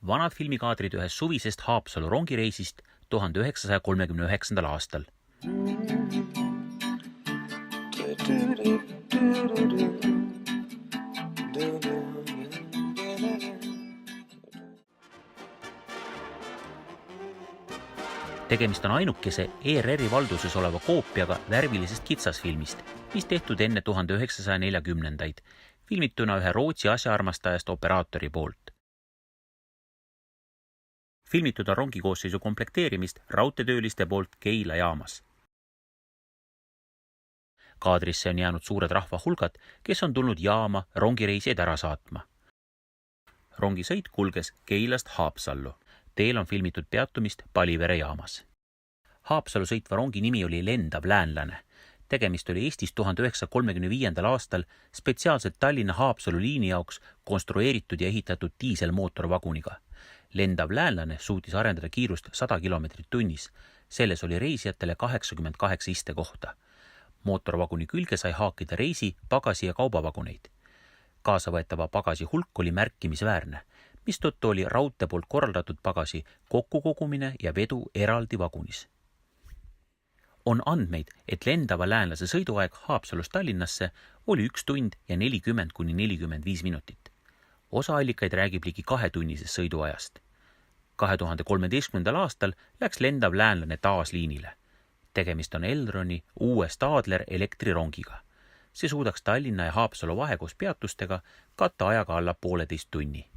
vanad filmikaadrid ühest suvisest Haapsalu rongireisist 1939. aastal. Tegemist on ainukese ERR-i valduses oleva koopiaga värvilisest kitsasfilmist, mis tehtud enne 1940-ndaid, filmituna ühe Rootsi asjaarmastajast operaatori poolt. Filmitud on rongikoosseisu komplekteerimist raudteetööliste poolt Keila jaamas. Kaadrisse on jäänud suured rahvahulgad, kes on tulnud jaama rongireisijaid ära saatma. Rongisõit kulges Keilast Haapsallu. Teel on filmitud peatumist Palivere jaamas. Haapsalu sõitva rongi nimi oli Lendav läänlane. Tegemist oli Eestis 1935. aastal spetsiaalselt Tallinna Haapsalu liini jaoks konstrueeritud ja ehitatud diiselmootorvaguniga. Lendav läänlane suutis arendada kiirust 100 km tunnis. Selles oli reisijatele 88 istekohta. Mootorvaguni külge sai haakida reisi, pagasi ja kaubavaguneid. Kaasavõetava pagasi hulk oli märkimisväärne, mistõttu oli raudtee poolt korraldatud pagasi kokkukogumine ja vedu eraldi vagunis. On andmeid, et lendava läänlase sõiduaeg Haapsalust Tallinnasse oli 1 tund ja 40–45 minutit. Osa allikaid räägib ligi 2-tunnisest sõiduajast. 2013. aastal läks lendav läänlane taas liinile. Tegemist on Elroni uue Stadler elektrirongiga. See suudaks Tallinna ja Haapsalu vahe koos peatustega katta ajaga alla 1,5 tunni.